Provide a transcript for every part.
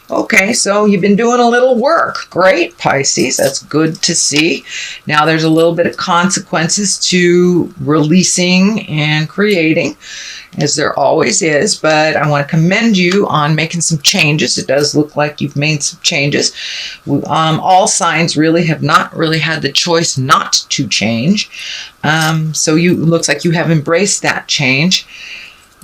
Okay, so you've been doing a little work. Great, Pisces. That's good to see. Now there's a little bit of consequences to releasing and creating, as there always is, but I want to commend you on making some changes. It does look like you've made some changes. All signs really have not really had the choice not to change. So it looks like you have embraced that change.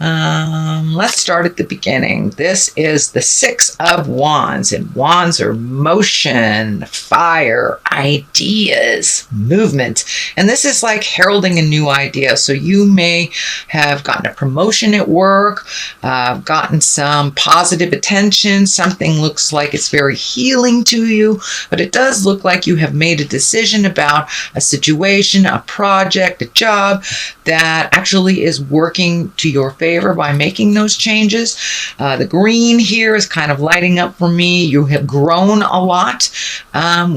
Let's start at the beginning. This is the Six of Wands, and wands are motion, fire, ideas, movement. And this is like heralding a new idea. So you may have gotten a promotion at work, gotten some positive attention. Something looks like it's very healing to you, but it does look like you have made a decision about a situation, a project, a job that actually is working to your favor by making those changes. The green here is kind of lighting up for me. You have grown a lot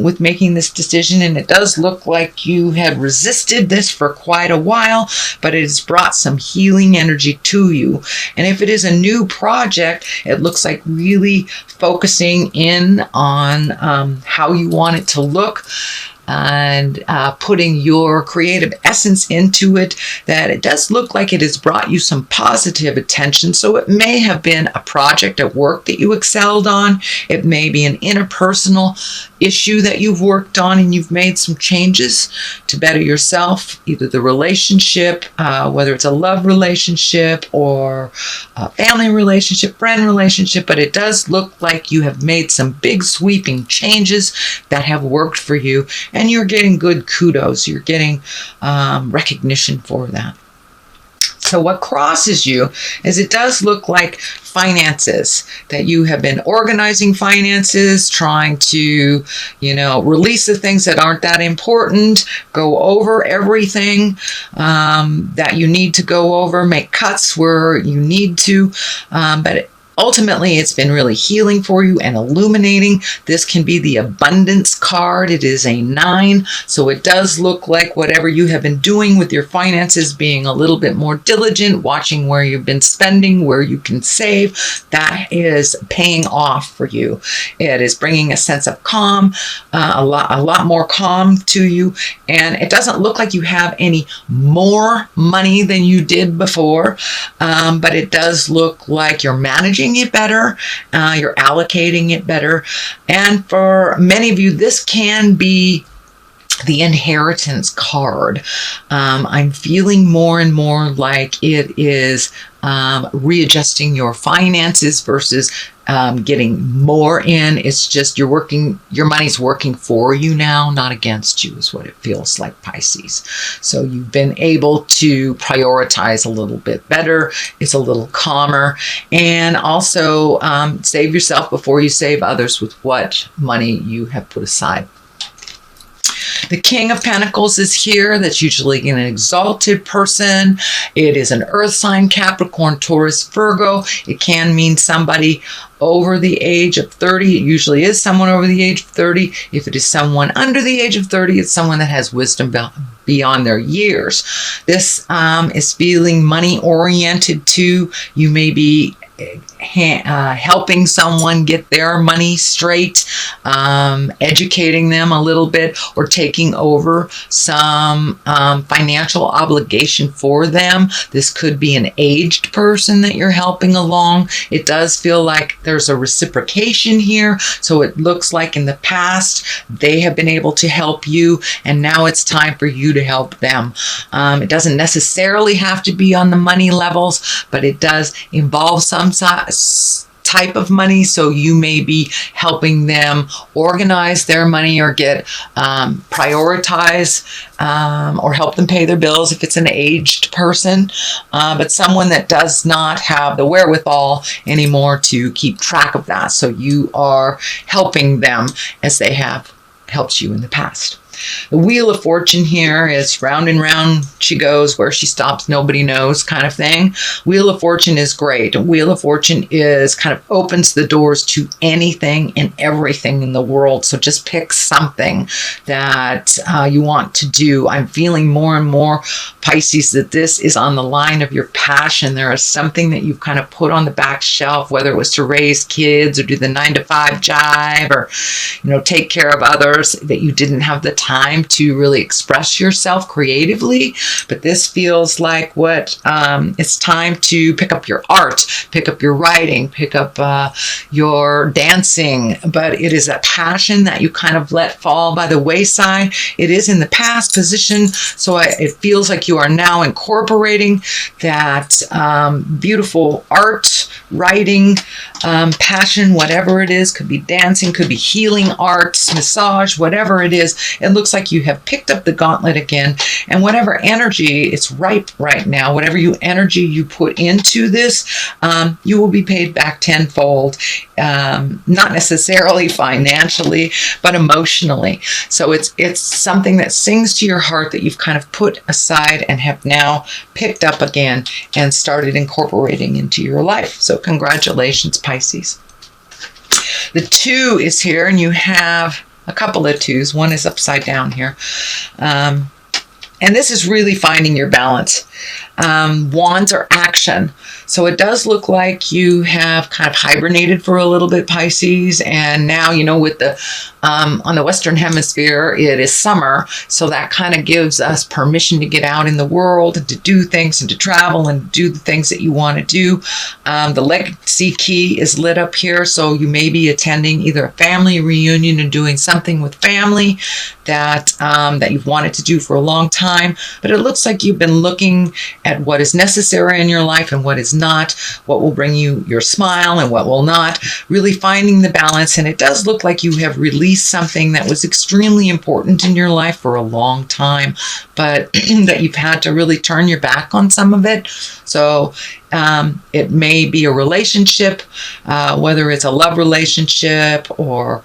with making this decision, and it does look like you had resisted this for quite a while, but it has brought some healing energy to you. And if it is a new project, it looks like really focusing in on how you want it to look, and putting your creative essence into it, that it does look like it has brought you some positive attention. So it may have been a project at work that you excelled on. It may be an interpersonal issue that you've worked on and you've made some changes to better yourself, either the relationship, whether it's a love relationship or a family relationship, friend relationship, but it does look like you have made some big sweeping changes that have worked for you, and you're getting good kudos. You're getting recognition for that. So what crosses you is it does look like finances, that you have been organizing finances, trying to, release the things that aren't that important, go over everything that you need to go over, make cuts where you need to, but ultimately, it's been really healing for you and illuminating. This can be the abundance card. It is a 9. So it does look like whatever you have been doing with your finances, being a little bit more diligent, watching where you've been spending, where you can save, that is paying off for you. It is bringing a sense of calm, a lot more calm to you. And it doesn't look like you have any more money than you did before, but it does look like you're managing it better, you're allocating it better. And for many of you, this can be the inheritance card. I'm feeling more and more like it is readjusting your finances versus getting more in. It's just your money's working for you now, not against you, is what it feels like, Pisces. So you've been able to prioritize a little bit better. It's a little calmer. And also save yourself before you save others with what money you have put aside. The King of Pentacles is here. That's usually an exalted person. It is an earth sign, Capricorn, Taurus, Virgo. It can mean somebody over the age of 30. It usually is someone over the age of 30. If it is someone under the age of 30, it's someone that has wisdom beyond their years. This is feeling money oriented too. You may be helping someone get their money straight, educating them a little bit, or taking over some financial obligation for them. This could be an aged person that you're helping along. It does feel like there's a reciprocation here. So it looks like in the past they have been able to help you, and now it's time for you to help them. It doesn't necessarily have to be on the money levels, but it does involve some type of money. So you may be helping them organize their money, or get prioritize, or help them pay their bills if it's an aged person, but someone that does not have the wherewithal anymore to keep track of that. So you are helping them as they have helped you in the past. The Wheel of Fortune here is round and round she goes, where she stops, nobody knows kind of thing. Wheel of Fortune is great. Wheel of Fortune is kind of opens the doors to anything and everything in the world. So just pick something that you want to do. I'm feeling more and more, Pisces, that this is on the line of your passion. There is something that you've kind of put on the back shelf, whether it was to raise kids or do the 9-to-5 jive or, take care of others, that you didn't have the time to really express yourself creatively. But this feels like it's time to pick up your art, pick up your writing, pick up your dancing. But it is a passion that you kind of let fall by the wayside. It is in the past position, so it feels like you are now incorporating that beautiful art, writing, passion, whatever it is. Could be dancing, could be healing arts, massage, whatever it is. It looks like you have picked up the gauntlet again, and whatever energy, it's ripe right now. Whatever energy you put into this, you will be paid back tenfold. Not necessarily financially, but emotionally. So it's something that sings to your heart that you've kind of put aside and have now picked up again and started incorporating into your life. So congratulations, Pisces. The 2 is here, and you have a couple of 2s. One is upside down here. And this is really finding your balance. Wands are action. So it does look like you have kind of hibernated for a little bit, Pisces. And now, with the, on the Western Hemisphere, it is summer. So that kind of gives us permission to get out in the world and to do things and to travel and do the things that you want to do. The legacy key is lit up here. So you may be attending either a family reunion and doing something with family that you've wanted to do for a long time. But it looks like you've been looking at what is necessary in your life and what is not, what will bring you your smile and what will not, really finding the balance. And it does look like you have released something that was extremely important in your life for a long time, but that you've had to really turn your back on some of it. So it may be a relationship, whether it's a love relationship or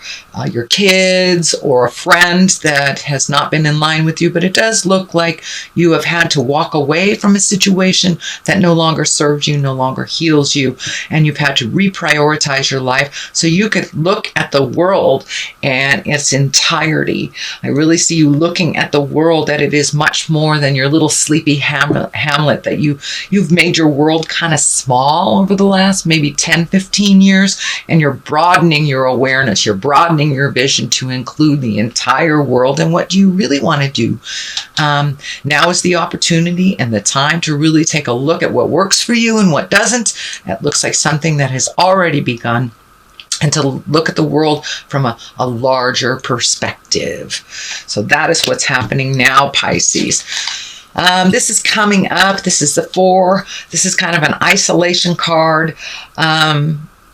your kids or a friend that has not been in line with you. But it does look like you have had to walk away from a situation that no longer serves you, no longer heals you, and you've had to reprioritize your life so you could look at the world and its entirety. I really see you looking at the world that it is much more than your little sleepy hamlet that you've made your world kind of small over the last maybe 10, 15 years, and you're broadening your awareness, you're broadening your vision to include the entire world and what you really want to do. Now is the opportunity and the time to really take a look at what works for you and what doesn't. It looks like something that has already begun, and to look at the world from a larger perspective. So that is what's happening now, Pisces. This is coming up. This is the 4. This is kind of an isolation card.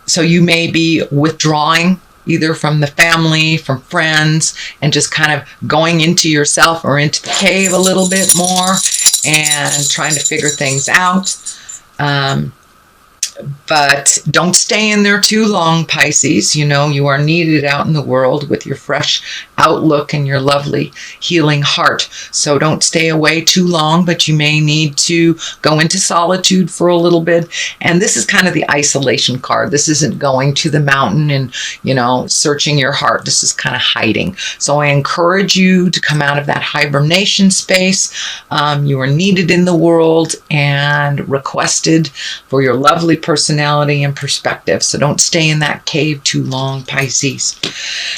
So you may be withdrawing either from the family, from friends, and just kind of going into yourself or into the cave a little bit more and trying to figure things out. But don't stay in there too long, Pisces. You are needed out in the world with your fresh outlook and your lovely healing heart. So don't stay away too long, but you may need to go into solitude for a little bit. And this is kind of the isolation card. This isn't going to the mountain and, searching your heart. This is kind of hiding. So I encourage you to come out of that hibernation space. You are needed in the world and requested for your lovely personality and perspective. So don't stay in that cave too long, Pisces.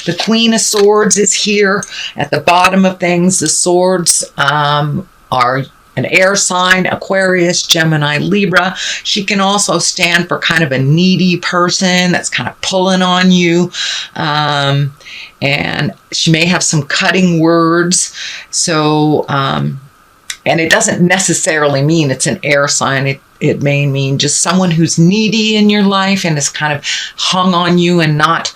The Queen of Swords is here at the bottom of things. The swords are an air sign, Aquarius, Gemini, Libra. She can also stand for kind of a needy person that's kind of pulling on you. And she may have some cutting words. So, and it doesn't necessarily mean it's an air sign. It may mean just someone who's needy in your life and has kind of hung on you and not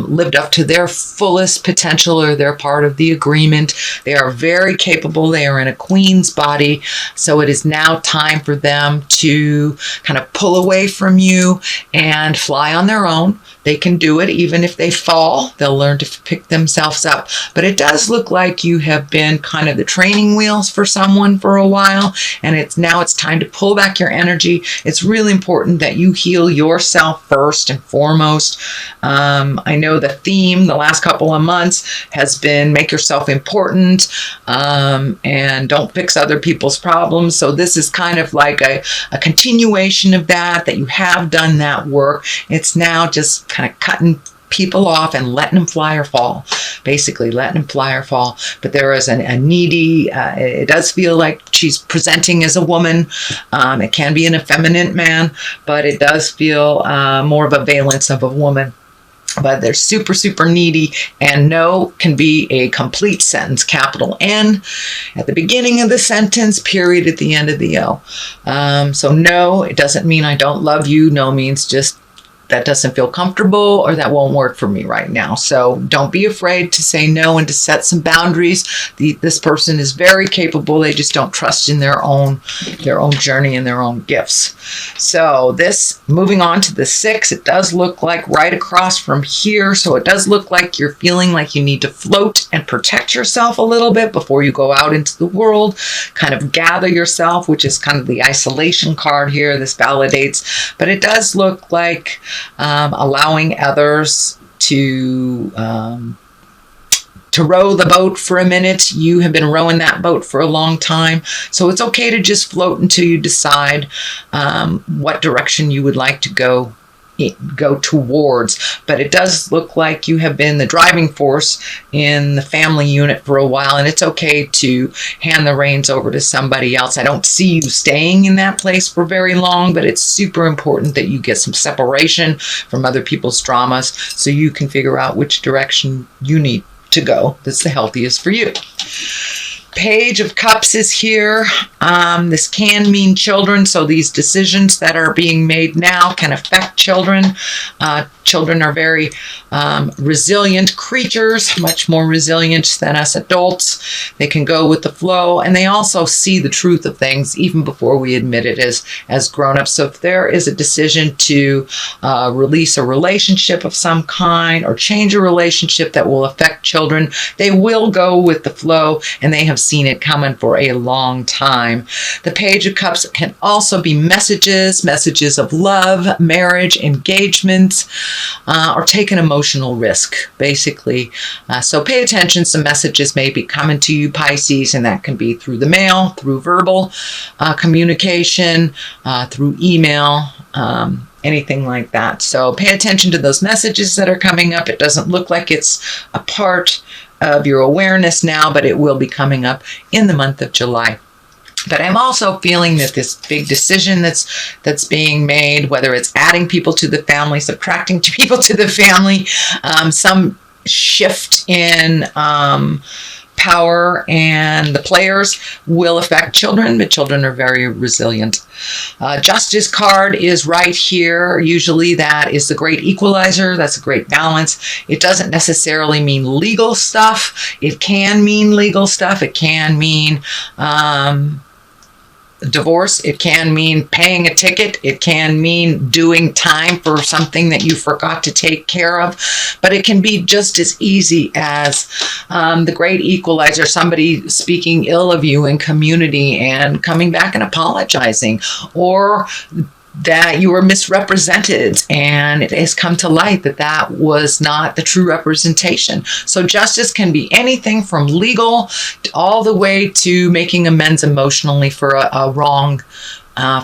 lived up to their fullest potential or their part of the agreement. They are very capable. They are in a queen's body. So it is now time for them to kind of pull away from you and fly on their own. They can do it. Even if they fall, they'll learn to pick themselves up. But it does look like you have been kind of the training wheels for someone for a while, and it's time to pull back your energy. It's really important that you heal yourself first and foremost. I know the theme the last couple of months has been make yourself important, and don't fix other people's problems. So this is kind of like a continuation of that you have done that work. It's now just kind of cutting people off and letting them fly or fall, basically letting them fly or fall. But there is a needy, it does feel like she's presenting as a woman. It can be an effeminate man, but it does feel more of a valence of a woman. But they're super, super needy, and no can be a complete sentence, capital N at the beginning of the sentence, period at the end of the O. So no, it doesn't mean I don't love you. No means just that doesn't feel comfortable or that won't work for me right now. So don't be afraid to say no and to set some boundaries. This person is very capable. They just don't trust in their own journey and their own gifts. So this, moving on to the 6, it does look like right across from here. So it does look like you're feeling like you need to float and protect yourself a little bit before you go out into the world, kind of gather yourself, which is kind of the isolation card here. This validates, but it does look like allowing others to row the boat for a minute. You have been rowing that boat for a long time, so it's okay to just float until you decide what direction you would like to go towards. But it does look like you have been the driving force in the family unit for a while, and it's okay to hand the reins over to somebody else. I don't see you staying in that place for very long, but it's super important that you get some separation from other people's dramas so you can figure out which direction you need to go that's the healthiest for you. Page of Cups is here. This can mean children, so these decisions that are being made now can affect children. Children are very resilient creatures, much more resilient than us adults. They can go with the flow, and they also see the truth of things even before we admit it as grown-ups. So if there is a decision to release a relationship of some kind or change a relationship that will affect children, they will go with the flow, and they have seen it coming for a long time. The Page of Cups can also be messages of love, marriage, engagement, or take an emotional risk, basically. So pay attention. Some messages may be coming to you, Pisces, and that can be through the mail, through verbal communication, through email, anything like that. So pay attention to those messages that are coming up. It doesn't look like it's a part of your awareness now, but it will be coming up in the month of July. But I'm also feeling that this big decision that's being made, whether it's adding people to the family, subtracting people to the family, some shift in power and the players will affect children, but children are very resilient. Justice card is right here. Usually that is the great equalizer. That's a great balance. It doesn't necessarily mean legal stuff. It can mean legal stuff. It can mean divorce. It can mean paying a ticket. It can mean doing time for something that you forgot to take care of. But it can be just as easy as the great equalizer, somebody speaking ill of you in community and coming back and apologizing, or that you were misrepresented and it has come to light that that was not the true representation. So justice can be anything from legal all the way to making amends emotionally for a wrong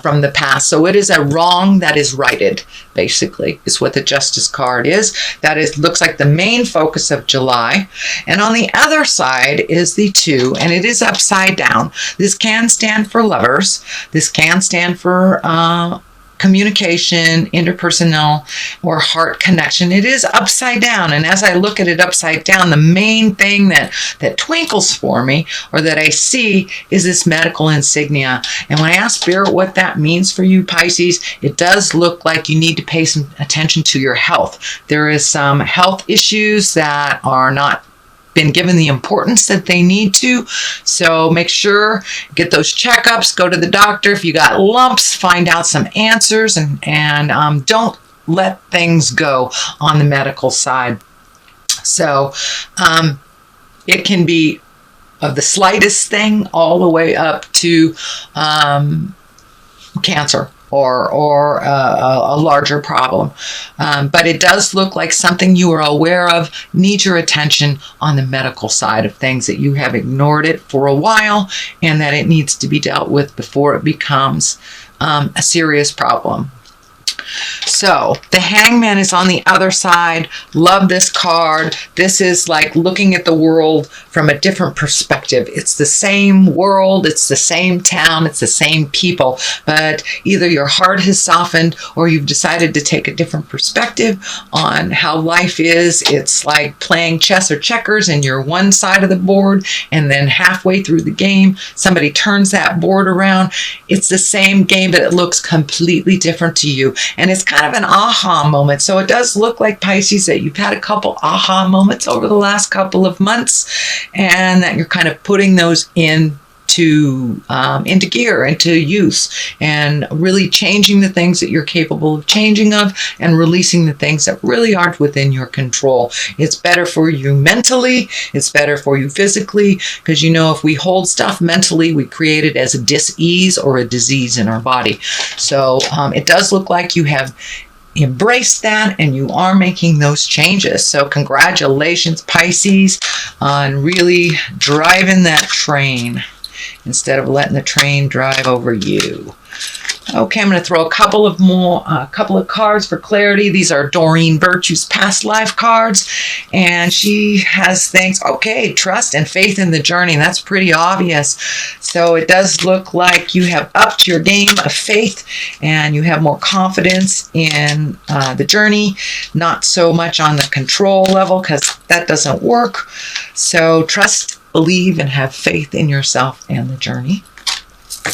from the past. So it is a wrong that is righted, basically, is what the Justice card is. That is, looks like the main focus of July. And on the other side is the 2, and it is upside down. This can stand for lovers. This can stand for communication, interpersonal, or heart connection. It is upside down, and as I look at it upside down, the main thing that twinkles for me, or that I see, is this medical insignia. And when I ask Spirit what that means for you, Pisces, it does look like you need to pay some attention to your health. There is some health issues that are not been given the importance that they need to. So make sure, get those checkups, go to the doctor. If you got lumps, find out some answers, and don't let things go on the medical side. So it can be of the slightest thing all the way up to cancer or a larger problem. But it does look like something you are aware of, needs your attention on the medical side of things, that you have ignored it for a while and that it needs to be dealt with before it becomes a serious problem. So the Hangman is on the other side. Love this card. This is like looking at the world from a different perspective. It's the same world, it's the same town, it's the same people, but either your heart has softened or you've decided to take a different perspective on how life is. It's like playing chess or checkers and you're one side of the board, and then halfway through the game somebody turns that board around. It's the same game, but it looks completely different to you. And it's kind of an aha moment. So it does look like, Pisces, that you've had a couple aha moments over the last couple of months, and that you're kind of putting those into gear, into use, and really changing the things that you're capable of changing of, and releasing the things that really aren't within your control. It's better for you mentally, it's better for you physically, because if we hold stuff mentally, we create it as a dis-ease or a disease in our body. So it does look like you have embraced that and you are making those changes. So congratulations, Pisces, on really driving that train instead of letting the train drive over you. Okay, I'm going to throw a couple of cards for clarity. These are Doreen Virtue's past life cards, and she has things, trust and faith in the journey. That's pretty obvious. So it does look like you have upped your game of faith and you have more confidence in the journey, not so much on the control level, because that doesn't work. So trust, believe, and have faith in yourself and the journey.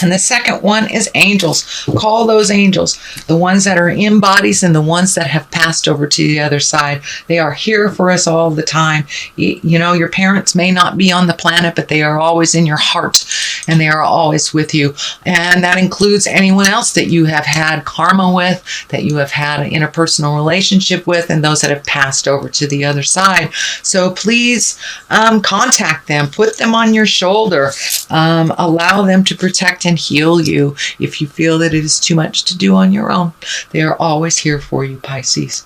And the second one is angels. Call those angels, the ones that are in bodies and the ones that have passed over to the other side. They are here for us all the time. Your parents may not be on the planet, but they are always in your heart and they are always with you. And that includes anyone else that you have had karma with, that you have had an interpersonal relationship with, and those that have passed over to the other side. So please contact them, put them on your shoulder, allow them to protect and heal you if you feel that it is too much to do on your own. They are always here for you, Pisces.